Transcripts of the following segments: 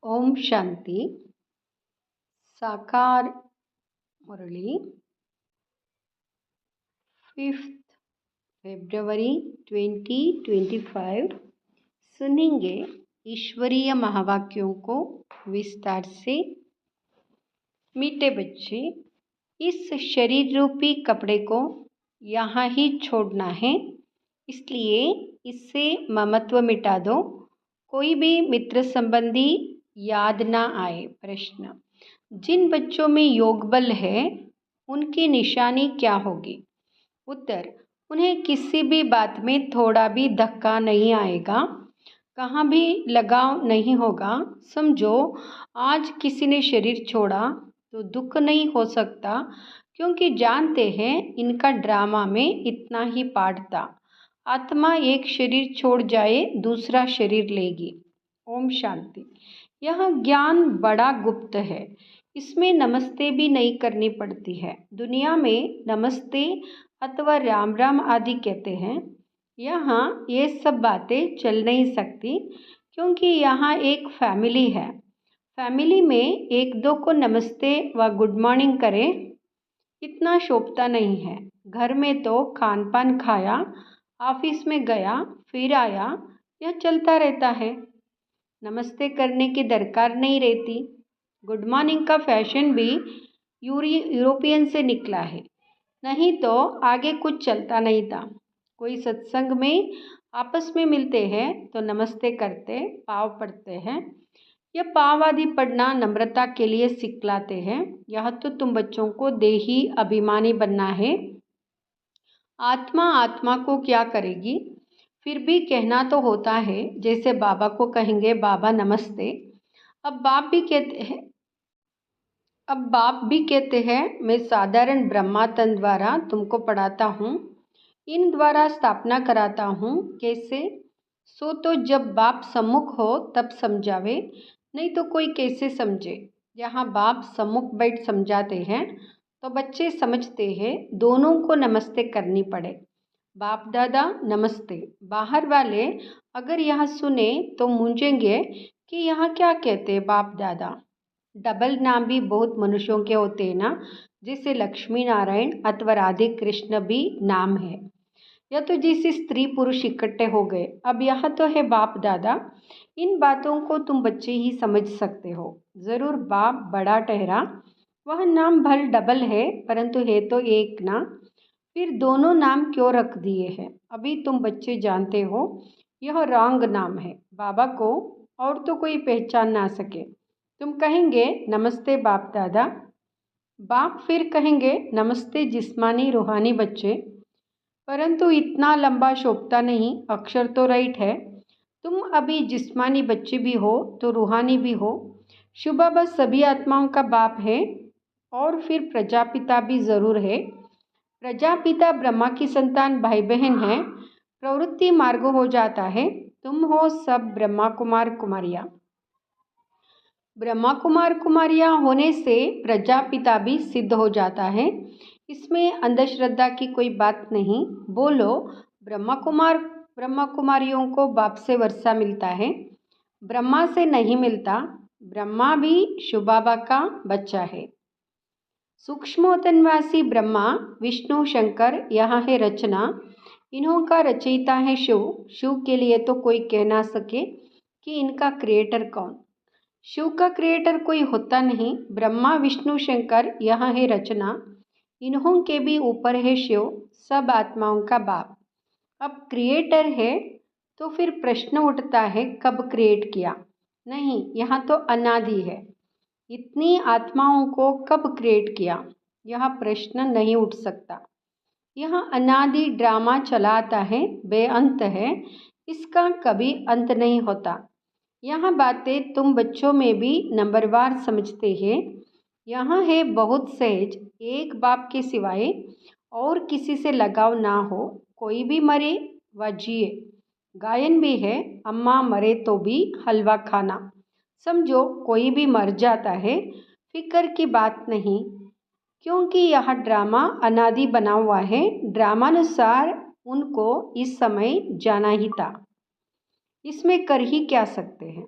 ओम शांति। साकार मुरली 5 फरवरी 2025। सुनेंगे ईश्वरीय महावाक्यों को विस्तार से। मीठे बच्चे, इस शरीर रूपी कपड़े को यहाँ ही छोड़ना है, इसलिए इससे ममत्व मिटा दो। कोई भी मित्र संबंधी याद ना आए। प्रश्न: जिन बच्चों में योग बल है उनकी निशानी क्या होगी? उत्तर: उन्हें किसी भी बात में थोड़ा भी धक्का नहीं आएगा, कहाँ भी लगाव नहीं होगा। समझो, आज किसी ने शरीर छोड़ा तो दुख नहीं हो सकता, क्योंकि जानते हैं इनका ड्रामा में इतना ही पार्ट था। आत्मा एक शरीर छोड़ जाए दूसरा शरीर लेगी। ओम शांति। यह ज्ञान बड़ा गुप्त है, इसमें नमस्ते भी नहीं करनी पड़ती है। दुनिया में नमस्ते अथवा राम राम आदि कहते हैं, यहाँ ये सब बातें चल नहीं सकती, क्योंकि यहाँ एक फैमिली है। फैमिली में एक दो को नमस्ते व गुड मॉर्निंग करें, इतना शोभता नहीं है। घर में तो खान पान खाया, ऑफिस में गया फिर आया, यह चलता रहता है। नमस्ते करने की दरकार नहीं रहती। गुड मॉर्निंग का फैशन भी यूरोपियन से निकला है, नहीं तो आगे कुछ चलता नहीं था। कोई सत्संग में आपस में मिलते हैं तो नमस्ते करते, पाँव पड़ते हैं। यह पाँव आदि पढ़ना नम्रता के लिए सिखलाते हैं। यह तो तुम बच्चों को देही अभिमानी बनना है। आत्मा आत्मा को क्या करेगी? फिर भी कहना तो होता है, जैसे बाबा को कहेंगे बाबा नमस्ते। अब बाप भी कहते हैं मैं साधारण ब्रह्मा तन द्वारा तुमको पढ़ाता हूँ, इन द्वारा स्थापना कराता हूँ। कैसे? सो तो जब बाप सम्मुख हो तब समझावे, नहीं तो कोई कैसे समझे। यहाँ बाप सम्मुख बैठ समझाते हैं तो बच्चे समझते हैं, दोनों को नमस्ते करनी पड़े। बाप दादा नमस्ते। बाहर वाले अगर यहाँ सुने तो मूंझेंगे कि यहाँ क्या कहते बाप दादा। डबल नाम भी बहुत मनुष्यों के होते हैं ना, जैसे लक्ष्मी नारायण अथवा राधे कृष्ण भी नाम है। या तो जैसे स्त्री पुरुष इकट्ठे हो गए। अब यह तो है बाप दादा। इन बातों को तुम बच्चे ही समझ सकते हो। ज़रूर बाप बड़ा ठहरा, वह नाम भल डबल है परंतु है तो एक ना, फिर दोनों नाम क्यों रख दिए हैं? अभी तुम बच्चे जानते हो यह रॉन्ग नाम है। बाबा को और तो कोई पहचान ना सके। तुम कहेंगे नमस्ते बाप दादा, बाप फिर कहेंगे नमस्ते जिस्मानी रूहानी बच्चे, परंतु इतना लंबा शोभता नहीं। अक्षर तो राइट है। तुम अभी जिस्मानी बच्चे भी हो तो रूहानी भी हो। शिव बाबा सभी आत्माओं का बाप है और फिर प्रजापिता भी ज़रूर है। प्रजापिता ब्रह्मा की संतान भाई बहन है। प्रवृत्ति मार्ग हो जाता है। तुम हो सब ब्रह्मा कुमार कुमारियाँ। ब्रह्मा कुमार कुमारियाँ होने से प्रजापिता भी सिद्ध हो जाता है। इसमें अंधश्रद्धा की कोई बात नहीं। बोलो, ब्रह्मा कुमारियों को बाप से वर्षा मिलता है, ब्रह्मा से नहीं मिलता। ब्रह्मा भी शिव बाबा का बच्चा है। सूक्ष्मोतनवासी ब्रह्मा विष्णु शंकर यहाँ है रचना, इन्हों का रचयिता है शिव। शिव के लिए तो कोई कह ना सके कि इनका क्रिएटर कौन। शिव का क्रिएटर कोई होता नहीं। ब्रह्मा विष्णु शंकर यहाँ है रचना, इन्हों के भी ऊपर है शिव, सब आत्माओं का बाप। अब क्रिएटर है तो फिर प्रश्न उठता है कब क्रिएट किया? नहीं, यहाँ तो अनादि है। इतनी आत्माओं को कब क्रिएट किया, यह प्रश्न नहीं उठ सकता। यह अनादि ड्रामा चलाता है, बेअंत है, इसका कभी अंत नहीं होता। यह बातें तुम बच्चों में भी नंबरवार समझते हैं। यहाँ है बहुत सहज, एक बाप के सिवाय और किसी से लगाव ना हो। कोई भी मरे व जिए, गायन भी है, अम्मा मरे तो भी हलवा खाना। समझो, कोई भी मर जाता है, फिक्र की बात नहीं, क्योंकि यह ड्रामा अनादि बना हुआ है। ड्रामानुसार उनको इस समय जाना ही था, इसमें कर ही क्या सकते हैं।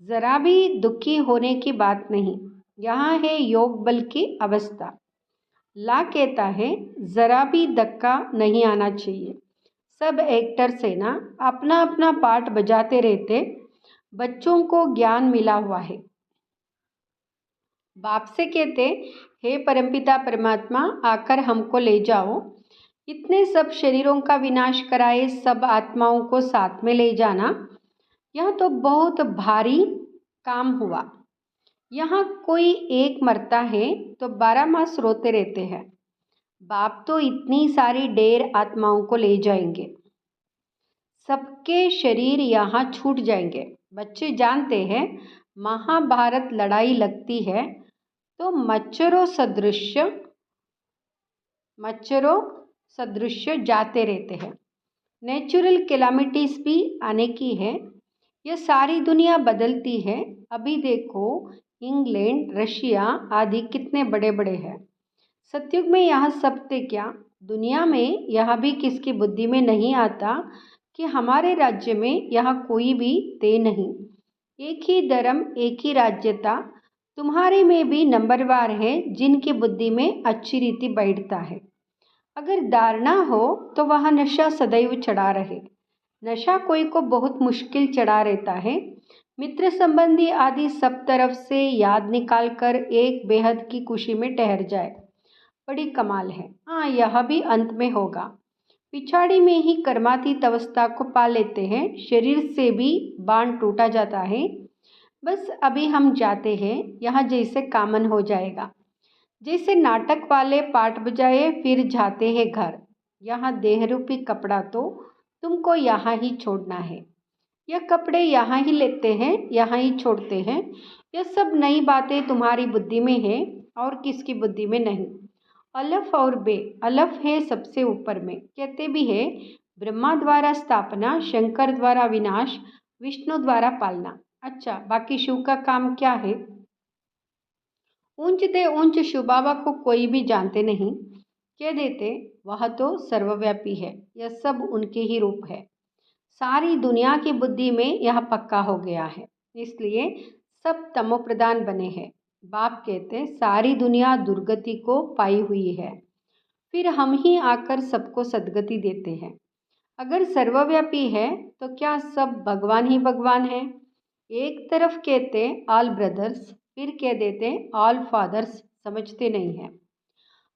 ज़रा भी दुखी होने की बात नहीं, यहाँ है योग बल की अवस्था। ला कहता है ज़रा भी धक्का नहीं आना चाहिए। सब एक्टर से ना अपना अपना पार्ट बजाते रहते, बच्चों को ज्ञान मिला हुआ है। बाप से कहते, हे परमपिता परमात्मा आकर हमको ले जाओ, इतने सब शरीरों का विनाश कराए सब आत्माओं को साथ में ले जाना, यह तो बहुत भारी काम हुआ। यहाँ कोई एक मरता है तो 12 मास रोते रहते हैं, बाप तो इतनी सारी ढेर आत्माओं को ले जाएंगे, सबके शरीर यहाँ छूट जाएंगे। बच्चे जानते हैं महाभारत लड़ाई लगती है तो मच्छरों सदृश जाते रहते हैं। नेचुरल कैलामिटीज भी आने की है, यह सारी दुनिया बदलती है। अभी देखो इंग्लैंड रशिया आदि कितने बड़े बड़े हैं। सतयुग में यह सब थे क्या? दुनिया में यह भी किसकी बुद्धि में नहीं आता कि हमारे राज्य में यह कोई भी थे नहीं। एक ही धर्म एक ही राज्यता तुम्हारे में भी नंबरवार है जिनकी बुद्धि में अच्छी रीति बैठता है। अगर धारणा हो तो वह नशा सदैव चढ़ा रहे। नशा कोई को बहुत मुश्किल चढ़ा रहता है। मित्र संबंधी आदि सब तरफ से याद निकाल कर एक बेहद की खुशी में ठहर जाए, बड़ी कमाल है। हाँ, यह भी अंत में होगा। पिछाड़ी में ही कर्मातीत अवस्था को पा लेते हैं, शरीर से भी बाण टूटा जाता है। बस अभी हम जाते हैं, यहाँ जैसे कामन हो जाएगा। जैसे नाटक वाले पाठ बजाए फिर जाते हैं घर। यहाँ देह रूपी कपड़ा तो तुमको यहाँ ही छोड़ना है। यह कपड़े यहाँ ही लेते हैं, यहाँ ही छोड़ते हैं। यह सब नई बातें तुम्हारी बुद्धि में है और किसकी बुद्धि में नहीं। अलफ और बे, अलफ है सबसे ऊपर में। कहते भी है ब्रह्मा द्वारा स्थापना, शंकर द्वारा विनाश, विष्णु द्वारा पालना। अच्छा, बाकी शिव का काम क्या है? ऊंच ते ऊंच शिव बाबा को कोई भी जानते नहीं, कह देते वह तो सर्वव्यापी है, यह सब उनके ही रूप है। सारी दुनिया की बुद्धि में यह पक्का हो गया है, इसलिए सब तमो प्रधान बने हैं। बाप कहते सारी दुनिया दुर्गति को पाई हुई है, फिर हम ही आकर सबको सद्गति देते हैं। अगर सर्वव्यापी है तो क्या सब भगवान ही भगवान है? एक तरफ कहते ऑल ब्रदर्स, फिर कह देते ऑल फादर्स, समझते नहीं हैं।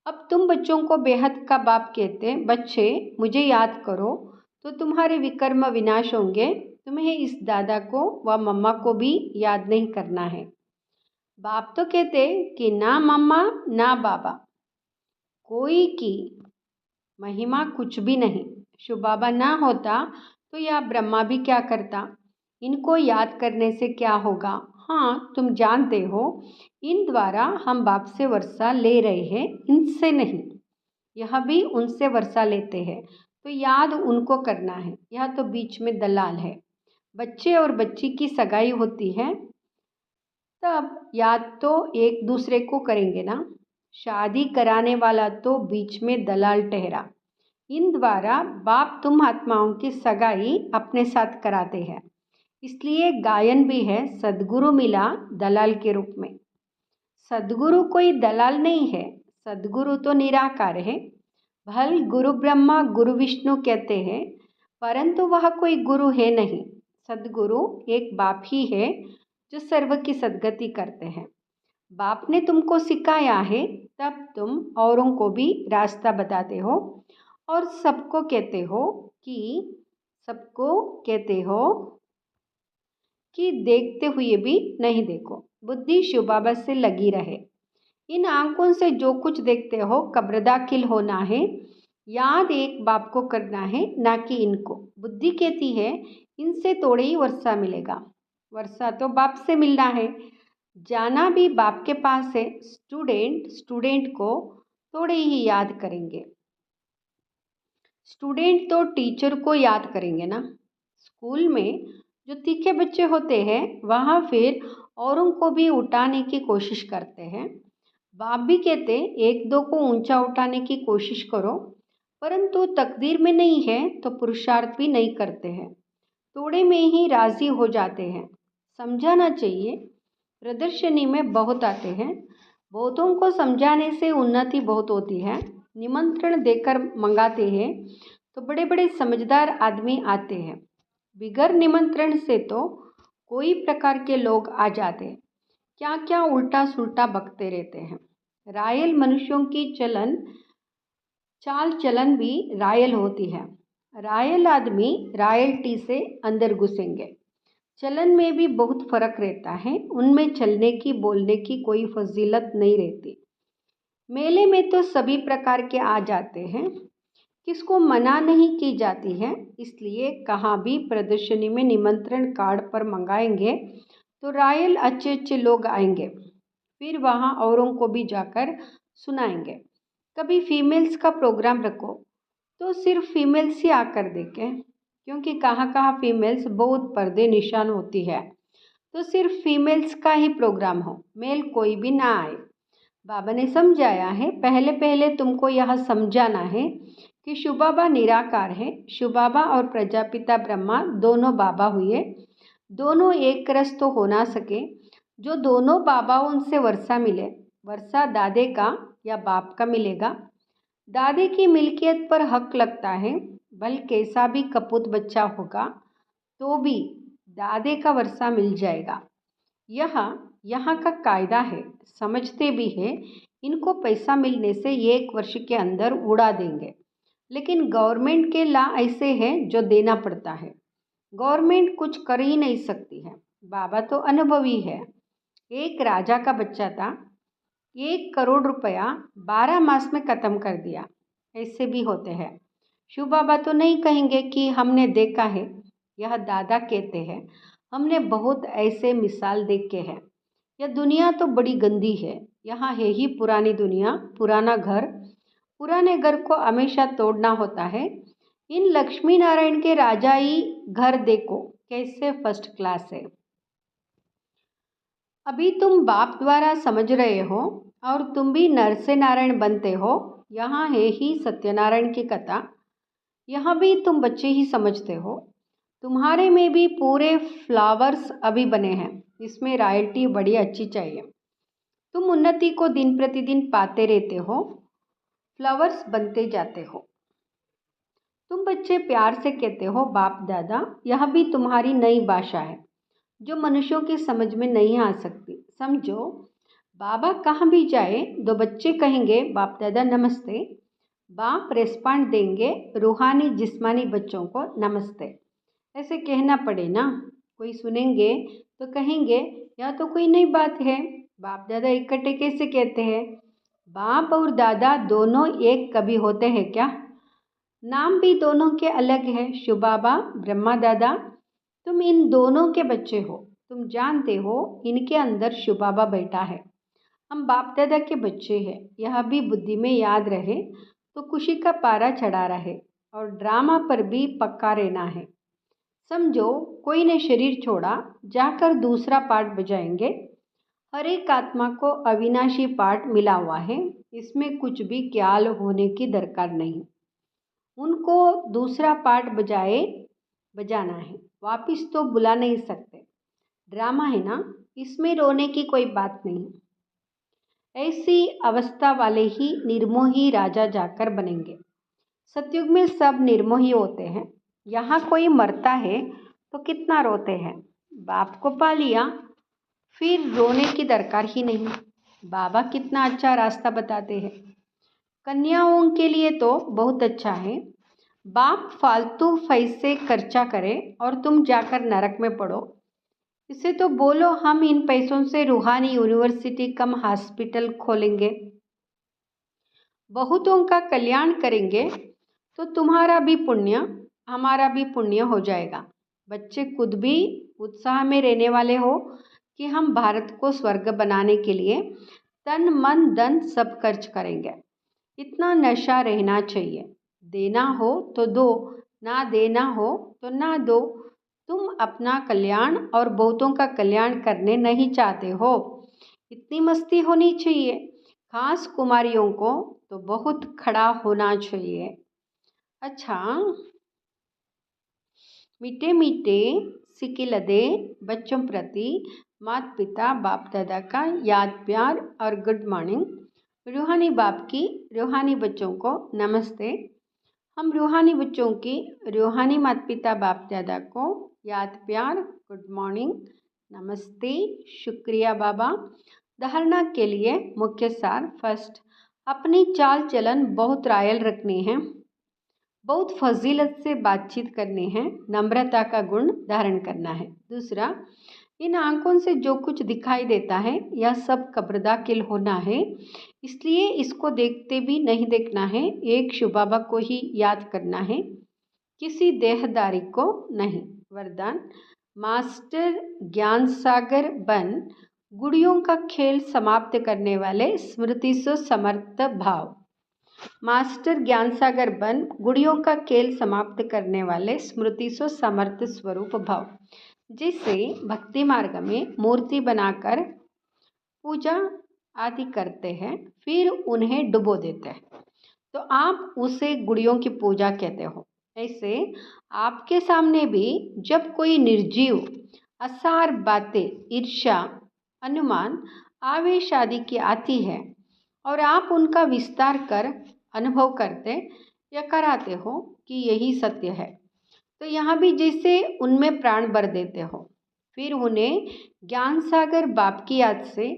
अब तुम बच्चों को बेहद का बाप कहते, बच्चे मुझे याद करो तो तुम्हारे विकर्म विनाश होंगे। तुम्हें इस दादा को व मम्मा को भी याद नहीं करना है। बाप तो कहते कि ना मम्मा ना बाबा, कोई की महिमा कुछ भी नहीं। शिव बाबा ना होता तो यह ब्रह्मा भी क्या करता? इनको याद करने से क्या होगा? हाँ, तुम जानते हो इन द्वारा हम बाप से वर्षा ले रहे हैं, इनसे नहीं। यह भी उनसे वर्षा लेते हैं, तो याद उनको करना है। यह तो बीच में दलाल है। बच्चे और बच्ची की सगाई होती है तब याद तो एक दूसरे को करेंगे ना। शादी कराने वाला तो बीच में दलाल ठहरा। इन द्वारा बाप तुम आत्माओं की सगाई अपने साथ कराते हैं। इसलिए गायन भी है, सद्गुरु मिला दलाल के रूप में। सद्गुरु कोई दलाल नहीं है, सद्गुरु तो निराकार है। भल गुरु ब्रह्मा गुरु विष्णु कहते हैं, परंतु वह कोई गुरु है नहीं। सद्गुरु एक बाप ही है जो सर्व की सद्गति करते हैं। बाप ने तुमको सिखाया है, तब तुम औरों को भी रास्ता बताते हो और सबको कहते हो कि देखते हुए भी नहीं देखो। बुद्धि शिव बाबा से लगी रहे। इन आंखों से जो कुछ देखते हो कब्रदाखिल होना है। याद एक बाप को करना है, ना कि इनको। बुद्धि कहती है इनसे थोड़े ही वर्षा मिलेगा। वर्षा तो बाप से मिलना है, जाना भी बाप के पास है। स्टूडेंट को थोड़े ही याद करेंगे। स्टूडेंट तो टीचर को याद करेंगे ना। स्कूल में जो तीखे बच्चे होते हैं वहाँ फिर औरों को भी उठाने की कोशिश करते हैं। बाप भी कहते एक दो को ऊंचा उठाने की कोशिश करो, परंतु तकदीर में नहीं है तो पुरुषार्थ भी नहीं करते हैं, थोड़े में ही राजी हो जाते हैं। समझाना चाहिए। प्रदर्शनी में बहुत आते हैं, बहुतों को समझाने से उन्नति बहुत होती है। निमंत्रण देकर मंगाते हैं तो बड़े बड़े समझदार आदमी आते हैं। बिगर निमंत्रण से तो कोई प्रकार के लोग आ जाते हैं, क्या क्या उल्टा सुल्टा बकते रहते हैं। रायल मनुष्यों की चाल चलन भी रायल होती है। रायल आदमी रायल्टी से अंदर घुसेंगे। चलन में भी बहुत फर्क रहता है, उनमें चलने की बोलने की कोई फजीलत नहीं रहती। मेले में तो सभी प्रकार के आ जाते हैं, किसको मना नहीं की जाती है। इसलिए कहाँ भी प्रदर्शनी में निमंत्रण कार्ड पर मंगाएंगे तो रायल अच्छे अच्छे लोग आएंगे, फिर वहाँ औरों को भी जाकर सुनाएंगे। कभी फीमेल्स का प्रोग्राम रखो तो सिर्फ फीमेल्स ही आकर देखें, क्योंकि कहाँ कहाँ फीमेल्स बहुत पर्दे निशान होती है, तो सिर्फ फीमेल्स का ही प्रोग्राम हो, मेल कोई भी ना आए। बाबा ने समझाया है, पहले पहले तुमको यह समझाना है कि शिव बाबा निराकार है। शिव बाबा और प्रजापिता ब्रह्मा दोनों बाबा हुए, दोनों एक रस तो हो ना सके। जो दोनों बाबाओं से वर्षा मिले, वर्षा दादे का या बाप का मिलेगा। दादे की मिल्कियत पर हक लगता है, भले कैसा भी कपूत बच्चा होगा तो भी दादे का वर्षा मिल जाएगा। यह यहाँ का कायदा है, समझते भी हैं। इनको पैसा मिलने से 1 वर्ष के अंदर उड़ा देंगे, लेकिन गवर्नमेंट के लॉ ऐसे हैं जो देना पड़ता है। गवर्नमेंट कुछ कर ही नहीं सकती है। बाबा तो अनुभवी है। एक राजा का बच्चा था, 1 करोड़ रुपया 12 मास में ख़त्म कर दिया। ऐसे भी होते हैं। शिव बाबा तो नहीं कहेंगे कि हमने देखा है, यह दादा कहते हैं हमने बहुत ऐसे मिसाल देखे हैं। यह दुनिया तो बड़ी गंदी है, यहाँ है ही पुरानी दुनिया, पुराना घर। पुराने घर को हमेशा तोड़ना होता है। इन लक्ष्मी नारायण के राजाई घर देखो कैसे फर्स्ट क्लास है। अभी तुम बाप द्वारा समझ रहे हो और तुम भी नर से नारायण बनते हो। यहाँ है ही सत्यनारायण की कथा, यहाँ भी तुम बच्चे ही समझते हो। तुम्हारे में भी पूरे फ्लावर्स अभी बने हैं, इसमें रॉयल्टी बड़ी अच्छी चाहिए। तुम उन्नति को दिन प्रतिदिन पाते रहते हो, फ्लावर्स बनते जाते हो। तुम बच्चे प्यार से कहते हो बाप दादा, यह भी तुम्हारी नई भाषा है जो मनुष्यों की समझ में नहीं आ सकती। समझो, बाबा कहाँ भी जाए दो बच्चे कहेंगे बाप दादा नमस्ते। बाप रेस्पॉन्ड देंगे रूहानी जिस्मानी बच्चों को नमस्ते। ऐसे कहना पड़े ना, कोई सुनेंगे तो कहेंगे यह तो कोई नई बात है, बाप दादा इकट्ठे कैसे कहते हैं। बाप और दादा दोनों एक कभी होते हैं क्या? नाम भी दोनों के अलग है, शिव बाबा ब्रह्मा दादा। तुम इन दोनों के बच्चे हो, तुम जानते हो इनके अंदर शिव बाबा बैठा है। हम बाप दादा के बच्चे हैं, यह भी बुद्धि में याद रहे तो खुशी का पारा चढ़ा रहे और ड्रामा पर भी पक्का रहना है। समझो, कोई ने शरीर छोड़ा, जाकर दूसरा पार्ट बजाएंगे। हर एक आत्मा को अविनाशी पार्ट मिला हुआ है, इसमें कुछ भी ख्याल होने की दरकार नहीं। उनको दूसरा पार्ट बजाना है, वापिस तो बुला नहीं सकते। ड्रामा है ना, इसमें रोने की कोई बात नहीं। ऐसी अवस्था वाले ही निर्मोही राजा जाकर बनेंगे। सतयुग में सब निर्मोही होते हैं। यहाँ कोई मरता है तो कितना रोते हैं। बाप को पा लिया, फिर रोने की दरकार ही नहीं। बाबा कितना अच्छा रास्ता बताते हैं। कन्याओं के लिए तो बहुत अच्छा है। बाप फालतू पैसे खर्चा करे और तुम जाकर नरक में पड़ो। इसे तो बोलो हम इन पैसों से रूहानी यूनिवर्सिटी कम हॉस्पिटल खोलेंगे, बहुतों का कल्याण करेंगे, तो तुम्हारा भी पुण्य हमारा भी पुण्य हो जाएगा। बच्चे खुद भी उत्साह में रहने वाले हो कि हम भारत को स्वर्ग बनाने के लिए तन मन धन सब खर्च करेंगे। इतना नशा रहना चाहिए। देना हो तो दो, ना देना हो तो ना दो। तुम अपना कल्याण और बहुतों का कल्याण करने नहीं चाहते हो। इतनी मस्ती होनी चाहिए। खास कुमारियों को तो बहुत खड़ा होना चाहिए। अच्छा, मीठे मीठे सिकिलदे बच्चों प्रति माता पिता बाप दादा का याद प्यार और गुड मॉर्निंग। रूहानी बाप की रूहानी बच्चों को नमस्ते। हम रूहानी बच्चों की रूहानी माता पिता बाप दादा को याद प्यार गुड मॉर्निंग नमस्ते शुक्रिया बाबा। धारणा के लिए मुख्य सार। फर्स्ट, अपनी चाल चलन बहुत रायल रखनी है, बहुत फजीलत से बातचीत करनी है, नम्रता का गुण धारण करना है। दूसरा, इन आंखों से जो कुछ दिखाई देता है यह सब कब्रदा किल होना है, इसलिए इसको देखते भी नहीं देखना है। एक शिव बाबा को ही याद करना है, किसी देहदारी को नहीं। वरदान, मास्टर ज्ञान सागर बन गुड़ियों का खेल समाप्त करने वाले स्मृति से समर्थ भाव। मास्टर ज्ञान सागर बन गुड़ियों का खेल समाप्त करने वाले स्मृति से समर्थ स्वरूप भाव, जिसे भक्ति मार्ग में मूर्ति बनाकर पूजा आदि करते हैं फिर उन्हें डुबो देते हैं, तो आप उसे गुड़ियों की पूजा कहते हो। ऐसे आपके सामने भी जब कोई निर्जीव असार बातें, ईर्ष्या, अनुमान, आवेश आदि की आती है और आप उनका विस्तार कर अनुभव करते या कराते हो कि यही सत्य है, तो यहाँ भी जैसे उनमें प्राण भर देते हो, फिर उन्हें ज्ञान सागर बाप की याद से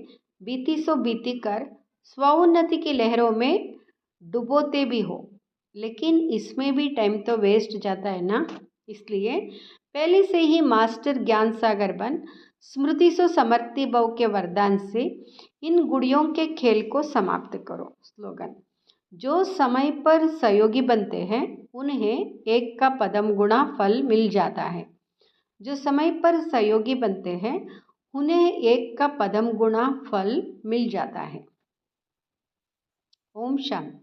बीती सो बीती कर स्वोन्नति की लहरों में डुबोते भी हो। लेकिन इसमें भी टाइम तो वेस्ट जाता है ना, इसलिए पहले से ही मास्टर ज्ञान सागर बन स्मृति से समर्थी भव के वरदान से इन गुड़ियों के खेल को समाप्त करो। स्लोगन, जो समय पर सहयोगी बनते हैं उन्हें एक का पदम गुणा फल मिल जाता है। जो समय पर सहयोगी बनते हैं उन्हें एक का पदम गुणा फल मिल जाता है। ओम शांति।